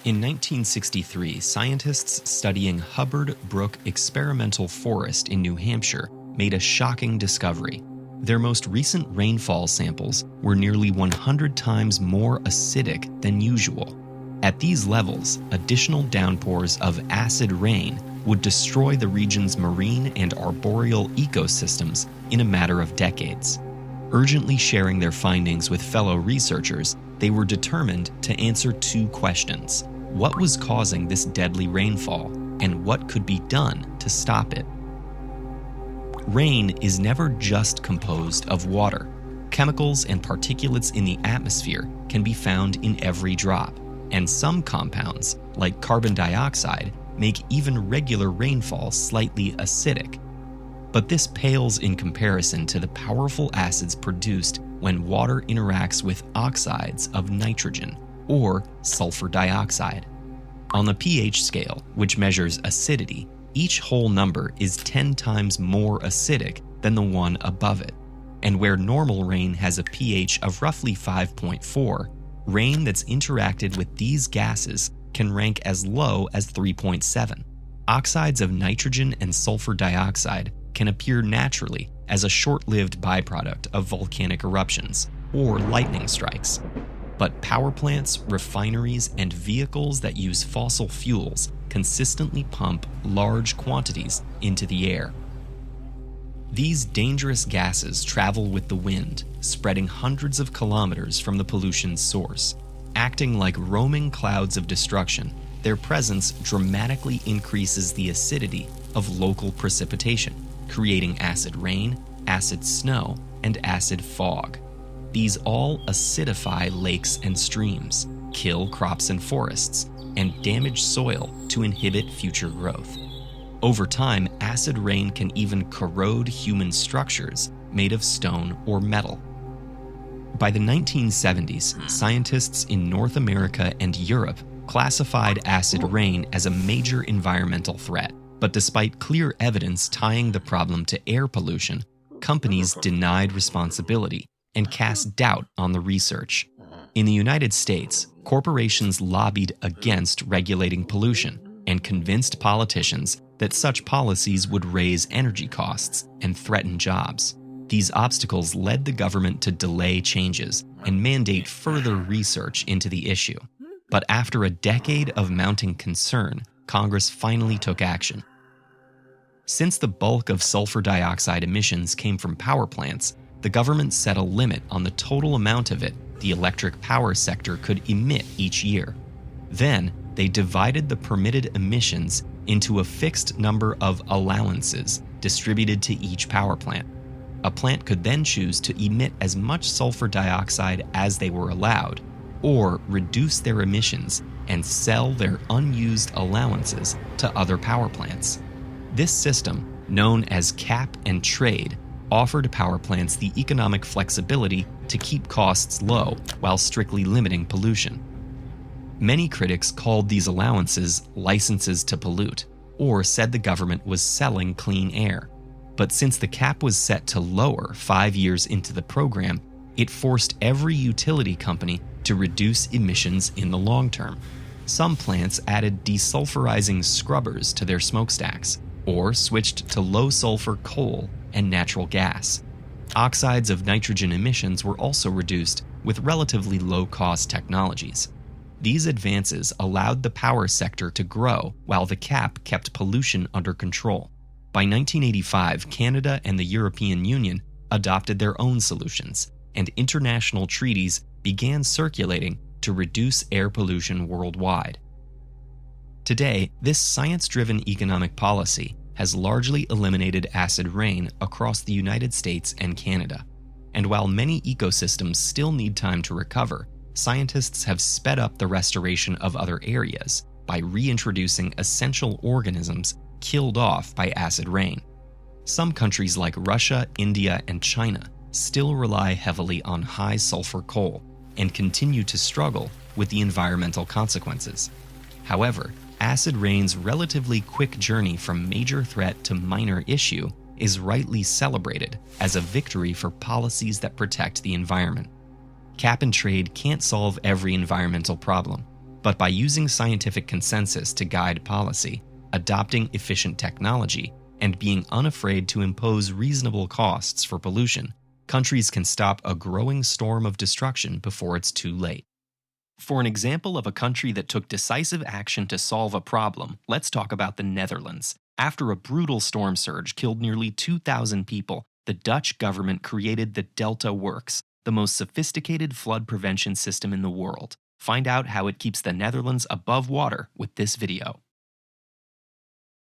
In 1963, scientists studying Hubbard Brook Experimental Forest in New Hampshire made a shocking discovery. Their most recent rainfall samples were nearly 100 times more acidic than usual. At these levels, additional downpours of acid rain would destroy the region's marine and arboreal ecosystems in a matter of decades. Urgently sharing their findings with fellow researchers, they were determined to answer two questions. What was causing this deadly rainfall, and what could be done to stop it? Rain is never just composed of water. Chemicals and particulates in the atmosphere can be found in every drop, and some compounds, like carbon dioxide, make even regular rainfall slightly acidic. But this pales in comparison to the powerful acids produced when water interacts with oxides of nitrogen, or sulfur dioxide. On the pH scale, which measures acidity, each whole number is 10 times more acidic than the one above it. And where normal rain has a pH of roughly 5.4, rain that's interacted with these gases can rank as low as 3.7. Oxides of nitrogen and sulfur dioxide can appear naturally as a short-lived byproduct of volcanic eruptions or lightning strikes. But power plants, refineries, and vehicles that use fossil fuels consistently pump large quantities into the air. These dangerous gases travel with the wind, spreading hundreds of kilometers from the pollution's source. Acting like roaming clouds of destruction, their presence dramatically increases the acidity of local precipitation, creating acid rain, acid snow, and acid fog. These all acidify lakes and streams, kill crops and forests, and damage soil to inhibit future growth. Over time, acid rain can even corrode human structures made of stone or metal. By the 1970s, scientists in North America and Europe classified acid rain as a major environmental threat. But despite clear evidence tying the problem to air pollution, companies denied responsibility and cast doubt on the research. In the United States, corporations lobbied against regulating pollution and convinced politicians that such policies would raise energy costs and threaten jobs. These obstacles led the government to delay changes and mandate further research into the issue. But after a decade of mounting concern, Congress finally took action. Since the bulk of sulfur dioxide emissions came from power plants, the government set a limit on the total amount of it the electric power sector could emit each year. Then, they divided the permitted emissions into a fixed number of allowances distributed to each power plant. A plant could then choose to emit as much sulfur dioxide as they were allowed, or reduce their emissions and sell their unused allowances to other power plants. This system, known as cap and trade, offered power plants the economic flexibility to keep costs low while strictly limiting pollution. Many critics called these allowances licenses to pollute, or said the government was selling clean air. But since the cap was set to lower 5 years into the program, it forced every utility company to reduce emissions in the long term. Some plants added desulfurizing scrubbers to their smokestacks, or switched to low-sulfur coal and natural gas. Oxides of nitrogen emissions were also reduced with relatively low-cost technologies. These advances allowed the power sector to grow while the cap kept pollution under control. By 1985, Canada and the European Union adopted their own solutions, and international treaties began circulating to reduce air pollution worldwide. Today, this science-driven economic policy has largely eliminated acid rain across the United States and Canada. And while many ecosystems still need time to recover, scientists have sped up the restoration of other areas by reintroducing essential organisms killed off by acid rain. Some countries like Russia, India, and China still rely heavily on high sulfur coal and continue to struggle with the environmental consequences. However, acid rain's relatively quick journey from major threat to minor issue is rightly celebrated as a victory for policies that protect the environment. Cap and trade can't solve every environmental problem, But by using scientific consensus to guide policy, adopting efficient technology, and being unafraid to impose reasonable costs for pollution, countries can stop a growing storm of destruction before it's too late. For an example of a country that took decisive action to solve a problem, let's talk about the Netherlands. After a brutal storm surge killed nearly 2,000 people, the Dutch government created the Delta Works, the most sophisticated flood prevention system in the world. Find out how it keeps the Netherlands above water with this video.